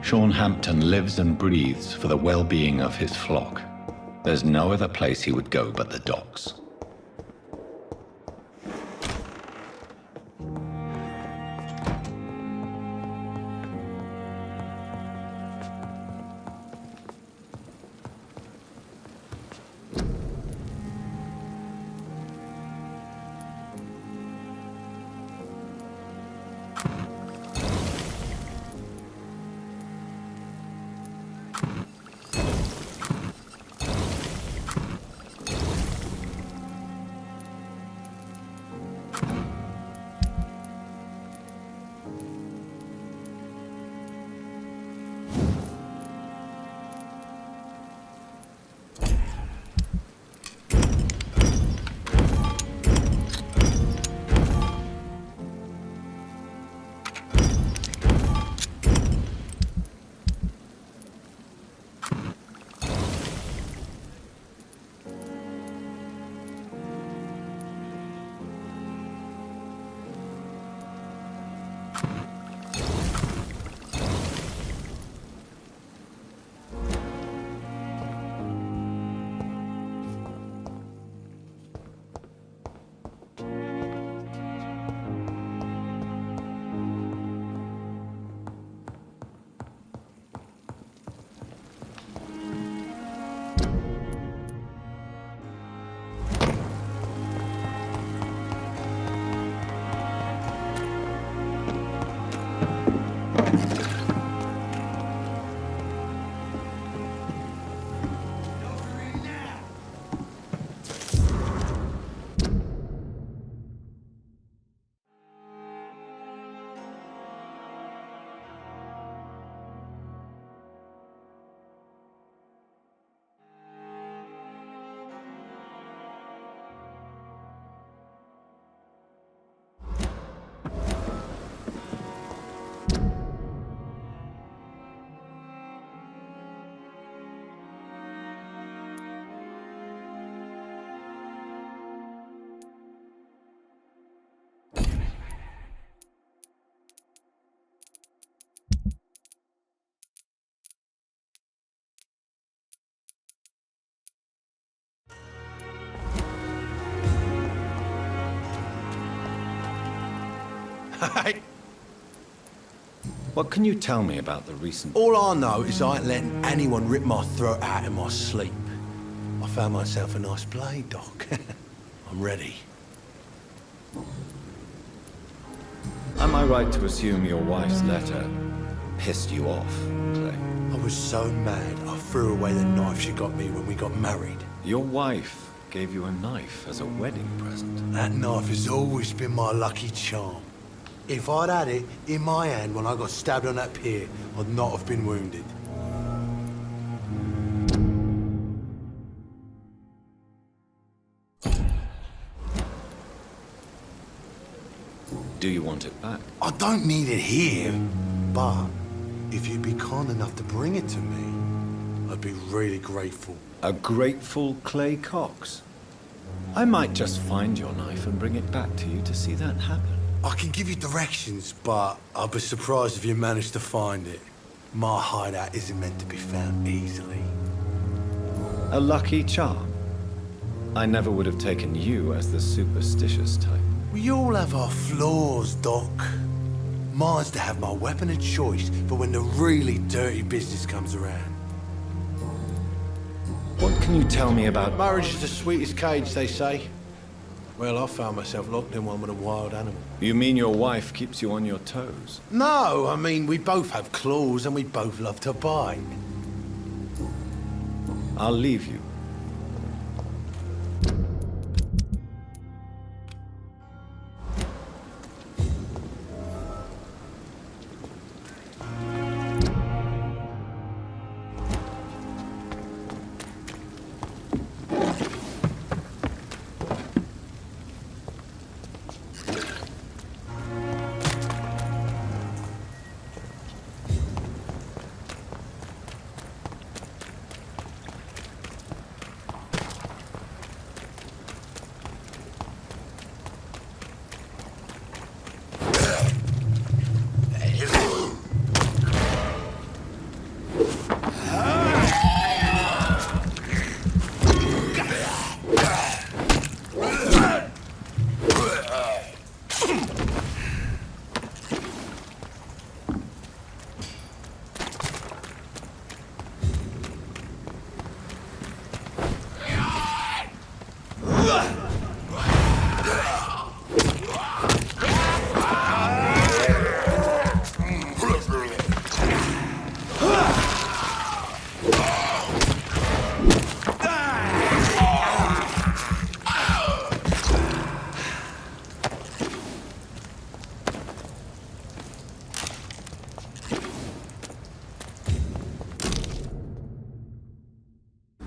Sean Hampton lives and breathes for the well-being of his flock. There's no other place he would go but the docks. What can you tell me about the recent... All I know is I ain't letting anyone rip my throat out in my sleep. I found myself a nice blade, Doc. I'm ready. Am I right to assume your wife's letter pissed you off, Clay? I was so mad, I threw away the knife she got me when we got married. Your wife gave you a knife as a wedding present. That knife has always been my lucky charm. If I'd had it in my hand when I got stabbed on that pier, I'd not have been wounded. Do you want it back? I don't need it here, but if you'd be kind enough to bring it to me, I'd be really grateful. A grateful Clay Cox? I might just find your knife and bring it back to you to see that happen. I can give you directions, but I'd be surprised if you managed to find it. My hideout isn't meant to be found easily. A lucky charm? I never would have taken you as the superstitious type. We all have our flaws, Doc. Mine's to have my weapon of choice for when the really dirty business comes around. What can you tell me about... Marriage is the sweetest cage, they say. Well, I found myself locked in one with a wild animal. You mean your wife keeps you on your toes? No, I mean, we both have claws and we both love to bite. I'll leave you.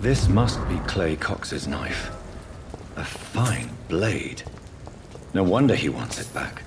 This must be Clay Cox's knife. A fine blade. No wonder he wants it back.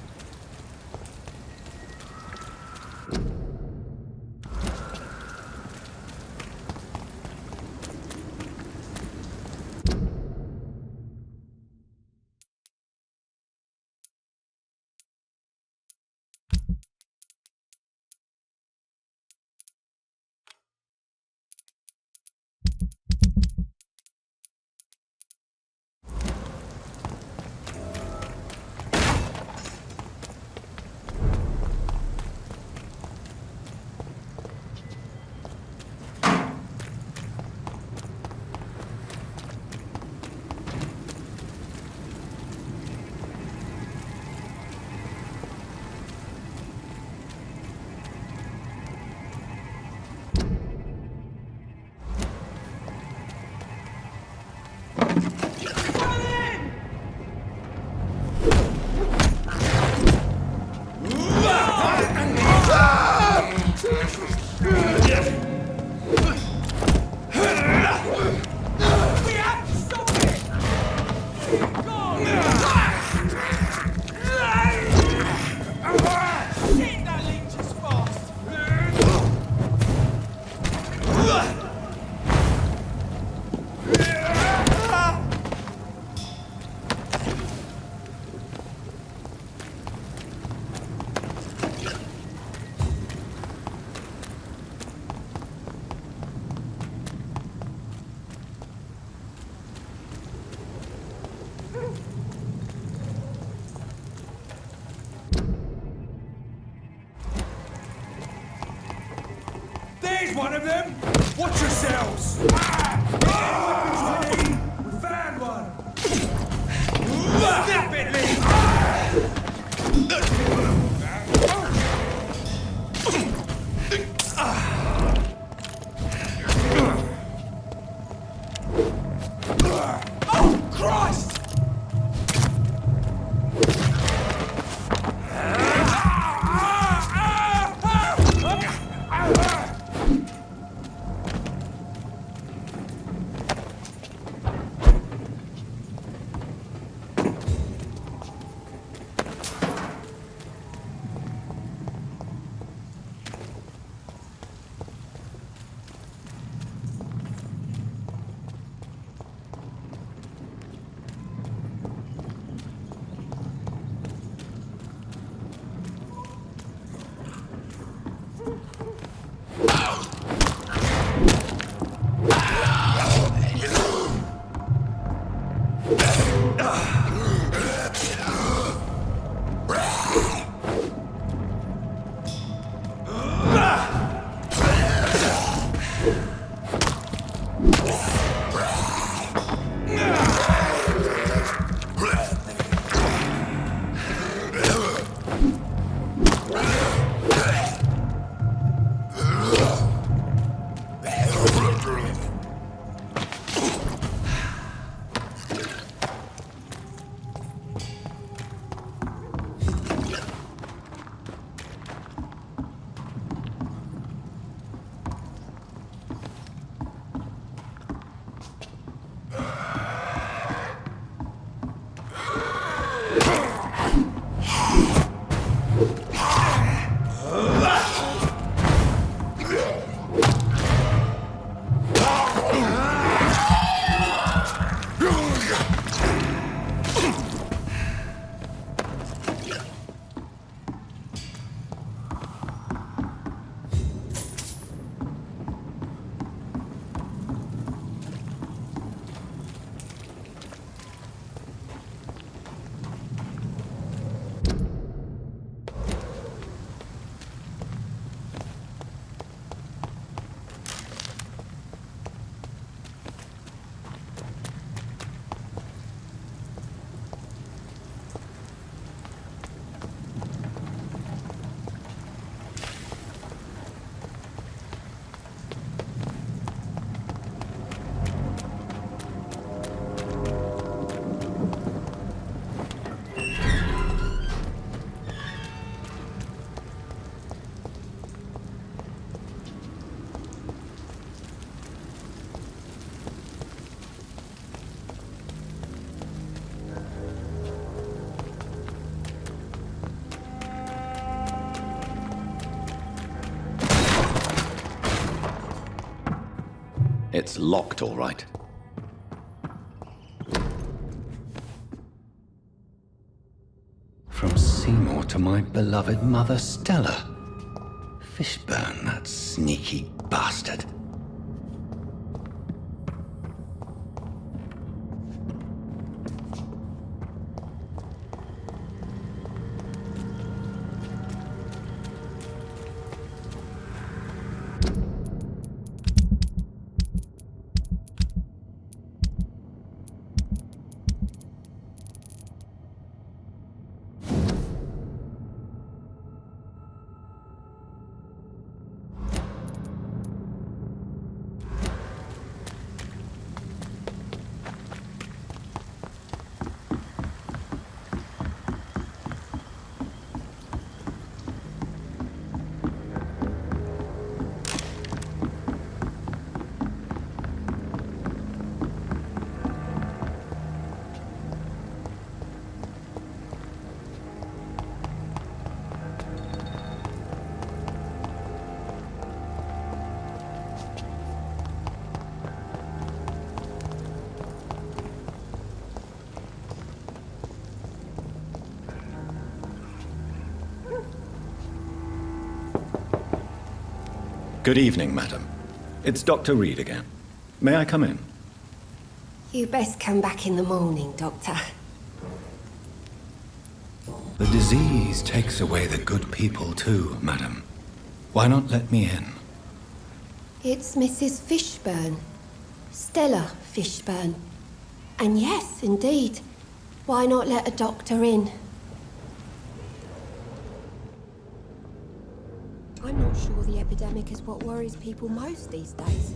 One of them! Watch yourselves! We found one! Snap it, Lee! Oh, Christ! It's locked, all right. From Seymour to my beloved mother, Stella. Fishburne, that sneaky bastard. Good evening, madam. It's Dr. Reed again. May I come in? You best come back in the morning, Doctor. The disease takes away the good people too, madam. Why not let me in? It's Mrs. Fishburne. Stella Fishburne. And yes, indeed. Why not let a doctor in? I'm not sure the epidemic is what worries people most these days.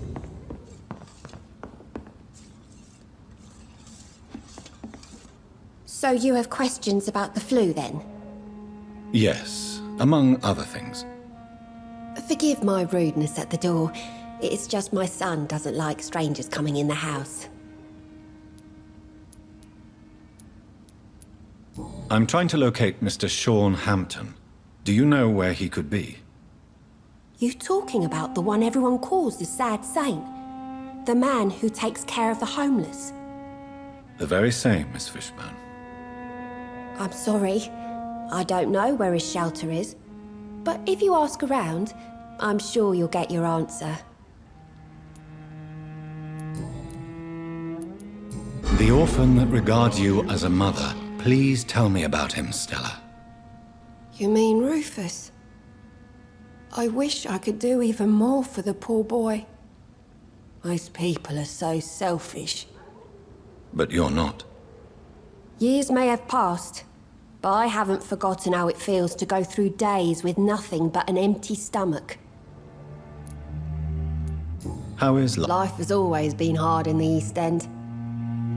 So you have questions about the flu, then? Yes, among other things. Forgive my rudeness at the door. It's just my son doesn't like strangers coming in the house. I'm trying to locate Mr. Sean Hampton. Do you know where he could be? You talking about the one everyone calls the sad saint? The man who takes care of the homeless? The very same, Miss Fishburne. I'm sorry. I don't know where his shelter is. But if you ask around, I'm sure you'll get your answer. The orphan that regards you as a mother. Please tell me about him, Stella. You mean Rufus? I wish I could do even more for the poor boy. Most people are so selfish. But you're not. Years may have passed, but I haven't forgotten how it feels to go through days with nothing but an empty stomach. How is life? Life has always been hard in the East End.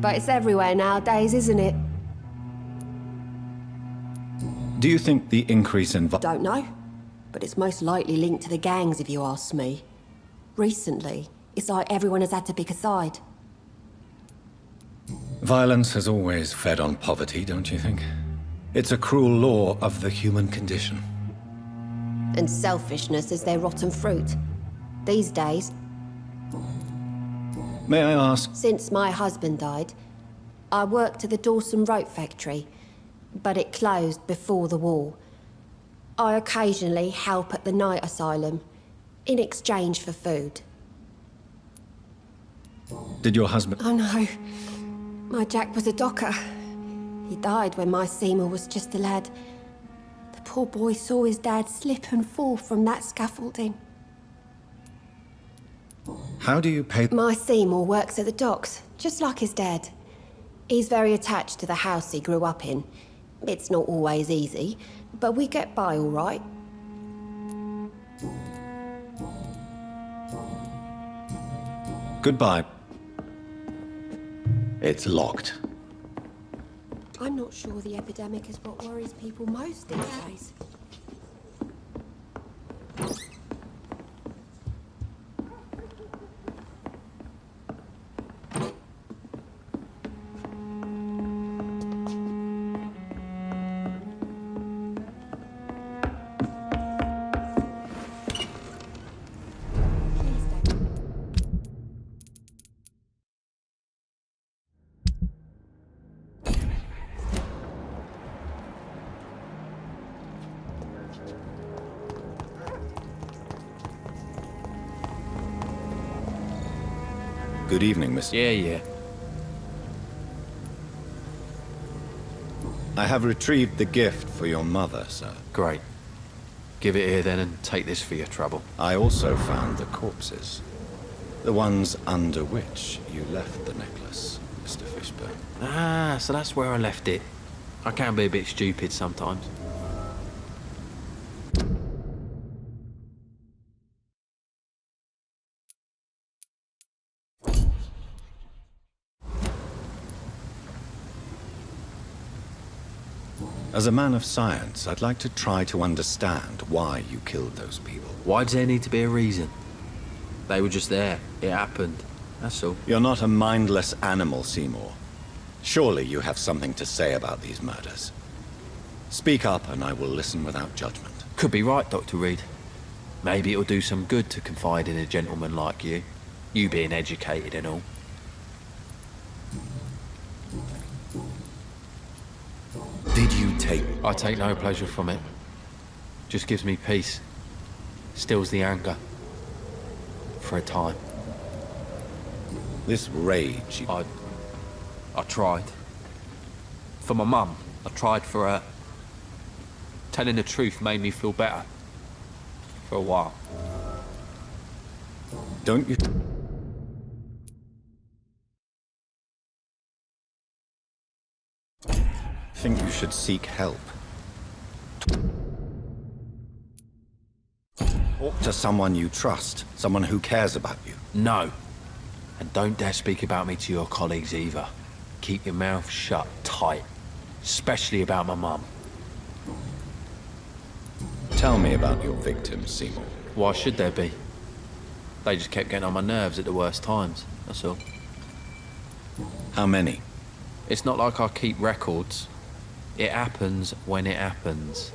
But it's everywhere nowadays, isn't it? Do you think the increase in Don't know. But it's most likely linked to the gangs, if you ask me. Recently, it's like everyone has had to pick a side. violence has always fed on poverty, don't you think? It's a cruel law of the human condition. And selfishness is their rotten fruit. These days, May I ask? since my husband died, I worked at the Dawson Rope factory, but it closed before the war. I occasionally help at the night asylum, in exchange for food. Did your husband... Oh no, my Jack was a docker. He died when my Seymour was just a lad. The poor boy saw his dad slip and fall from that scaffolding. How do you pay... My Seymour works at the docks, just like his dad. He's very attached to the house he grew up in. It's not always easy, but we get by all right. Goodbye. It's locked. I'm not sure the epidemic is what worries people most these days. Good evening, Miss. Yeah. I have retrieved the gift for your mother, sir. Great. Give it here then and take this for your trouble. I also found the corpses. The ones under which you left the necklace, Mr. Fishburne. Ah, so that's where I left it. I can be a bit stupid sometimes. As a man of science, I'd like to try to understand why you killed those people. Why does there need to be a reason? They were just there. It happened. That's all. You're not a mindless animal, Seymour. Surely you have something to say about these murders. Speak up and I will listen without judgment. Could be right, Dr. Reed. Maybe it'll do some good to confide in a gentleman like you. You being educated and all. Did you take... I take no pleasure from it. Just gives me peace. Stills the anger. For a time. this rage? I tried. For my mum. I tried for her. Telling the truth made me feel better. For a while. Don't you... think you should seek help? Talk to someone you trust, someone who cares about you. No. And don't dare speak about me to your colleagues either. Keep your mouth shut tight. Especially about my mum. Tell me about your victims, Seymour. Why should there be? They just kept getting on my nerves at the worst times, that's all. How many? It's not like I keep records. It happens when it happens.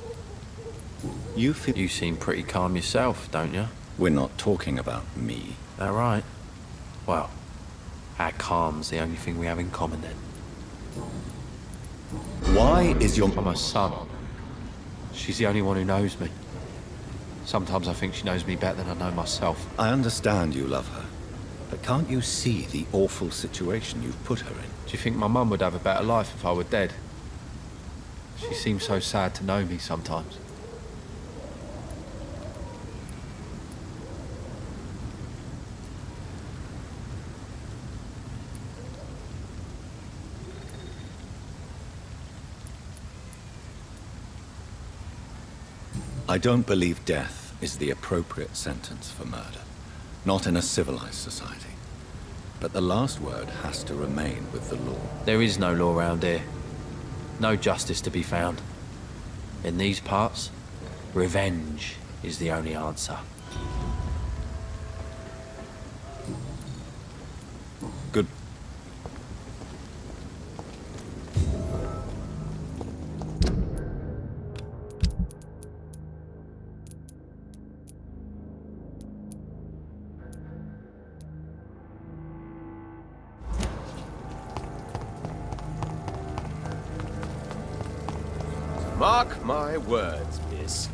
You feel... You seem pretty calm yourself, don't you? We're not talking about me. That right? Well, our calm's the only thing we have in common then. Why is your... I'm her son. She's the only one who knows me. Sometimes I think she knows me better than I know myself. I understand you love her, but can't you see the awful situation you've put her in? Do you think my mum would have a better life if I were dead? She seems so sad to know me sometimes. I don't believe death is the appropriate sentence for murder. Not in a civilized society. But the last word has to remain with the law. There is no law around here. No justice to be found. In these parts, revenge is the only answer. Good. Mark my words, miss.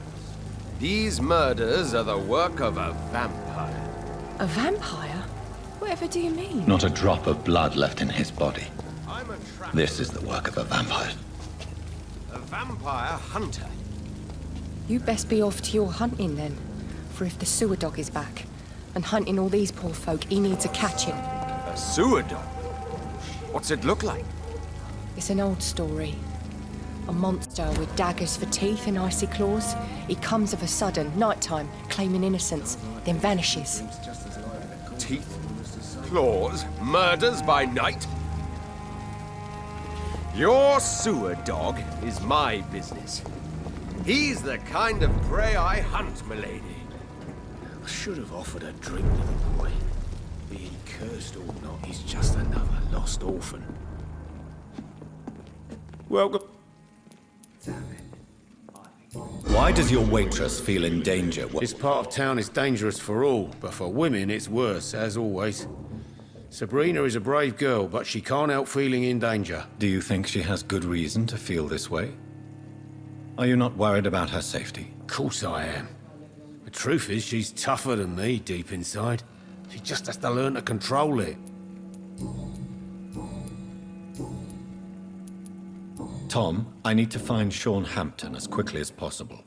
These murders are the work of a vampire. A vampire? Whatever do you mean? Not a drop of blood left in his body. I'm a trapper. This is the work of a vampire. A vampire hunter. You best be off to your hunting then. For if the sewer dog is back and hunting all these poor folk, he needs a catching. A sewer dog? What's it look like? It's an old story. A monster with daggers for teeth and icy claws. He comes of a sudden, nighttime, claiming innocence, then vanishes. Teeth, claws, murders by night? Your sewer dog is my business. He's the kind of prey I hunt, milady. I should have offered a drink to the boy. Be he cursed or not, he's just another lost orphan. Welcome. Why does your waitress feel in danger? This part of town is dangerous for all, but for women it's worse, as always. Sabrina is a brave girl, but she can't help feeling in danger. Do you think she has good reason to feel this way? Are you not worried about her safety? Of course I am. The truth is, she's tougher than me deep inside. She just has to learn to control it. Tom, I need to find Sean Hampton as quickly as possible.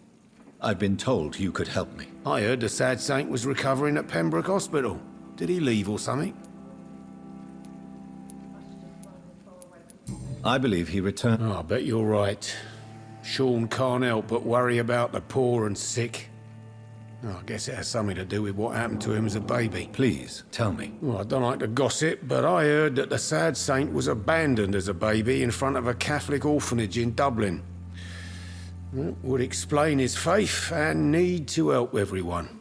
I've been told you could help me. I heard the sad saint was recovering at Pembroke Hospital. Did he leave or something? I believe he returned. Oh, I bet you're right. Sean can't help but worry about the poor and sick. Oh, I guess it has something to do with what happened to him as a baby. Please, tell me. Well, I don't like to gossip, but I heard that the sad saint was abandoned as a baby in front of a Catholic orphanage in Dublin. That would explain his faith and need to help everyone.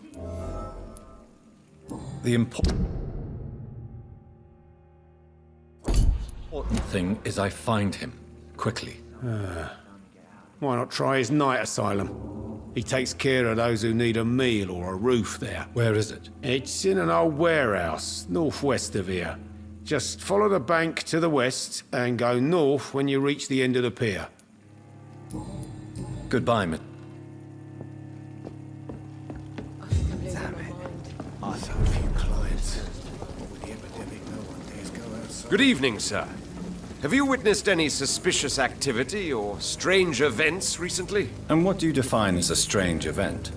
The important thing is I find him, quickly. Why not try his night asylum? He takes care of those who need a meal or a roof there. Where is it? It's in an old warehouse, northwest of here. Just follow the bank to the west and go north when you reach the end of the pier. Goodbye, Miss. I saw a few clients. But with the epidemic, no one dares go outside. Good evening, sir. Have you witnessed any suspicious activity or strange events recently? And what do you define as a strange event?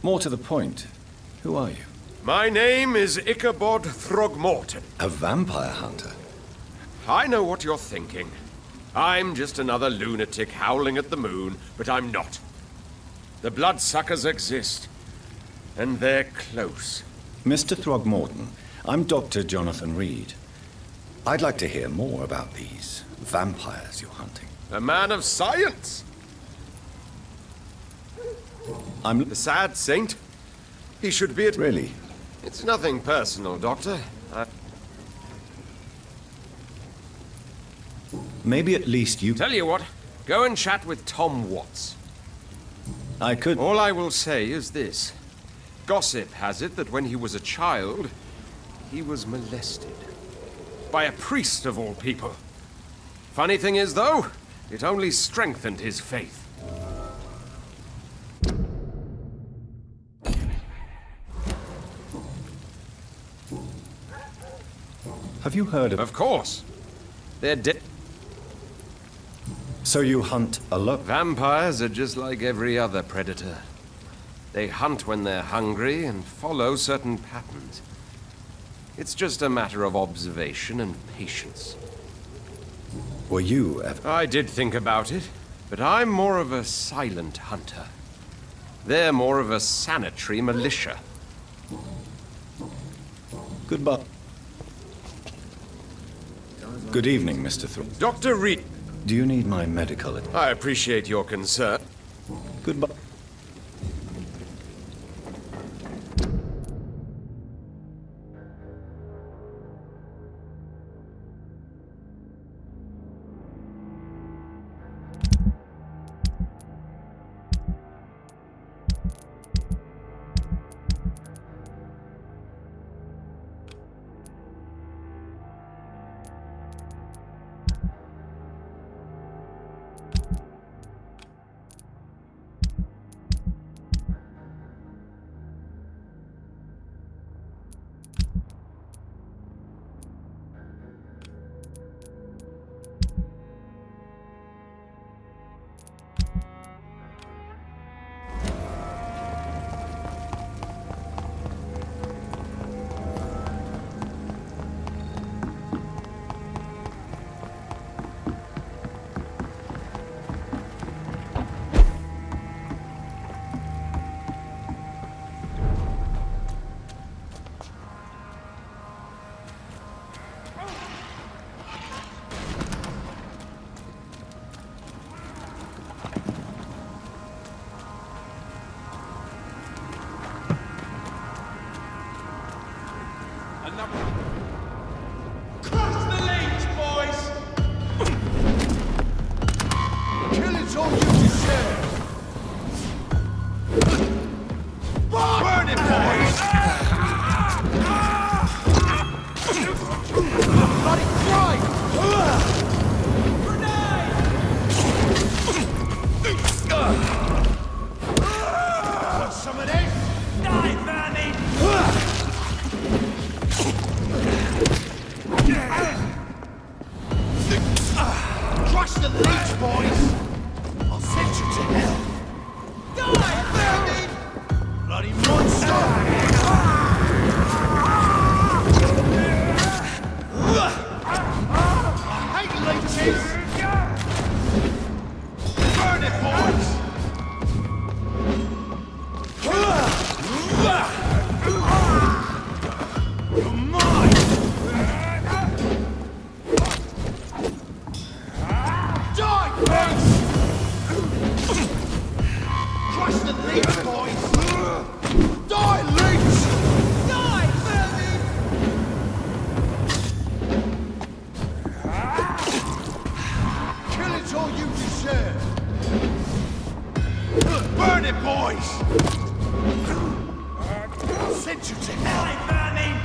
More to the point, who are you? My name is Ichabod Throgmorton. A vampire hunter? I know what you're thinking. I'm just another lunatic howling at the moon, but I'm not. The bloodsuckers exist, and they're close. Mr. Throgmorton, I'm Dr. Jonathan Reed. I'd like to hear more about these vampires you're hunting. A man of science! I'm... The sad saint? He should be at... Really? It's nothing personal, Doctor. Maybe at least you... Tell you what, go and chat with Tom Watts. I could... All I will say is this. Gossip has it that when he was a child, he was molested. By a priest of all people. Funny thing is, though, it only strengthened his faith. Have you heard of... Of course. They're dead. So you hunt alone? Vampires are just like every other predator. They hunt when they're hungry and follow certain patterns. It's just a matter of observation and patience. Were you ever... I did think about it, but I'm more of a silent hunter. They're more of a sanitary militia. Goodbye. Good evening, Mr. Throg. Dr. Reed. Do you need my medical... I appreciate your concern. Goodbye. Cross the lanes, boys! Killing's all you deserve. Burn it, boys! Bloody Christ! Want some of this? Die, Vanny! Crush the leech, boys! I'll send you to hell! Die, vermin! Bloody monster! I hate leeches! Burn it, boys! You're mine! Die, boys! Crush the leech, boys! Die, leech! Die, vermin! Kill it all you deserve! Burn it, boys! I'll send you to hell! Die, vermin!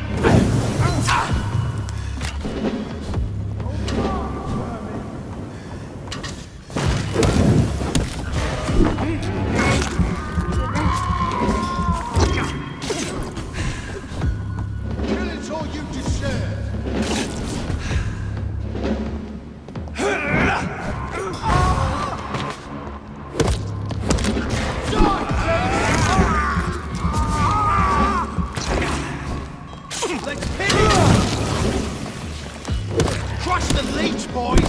Kill it all you deserve! Let's hit it! Crush the leech, boys!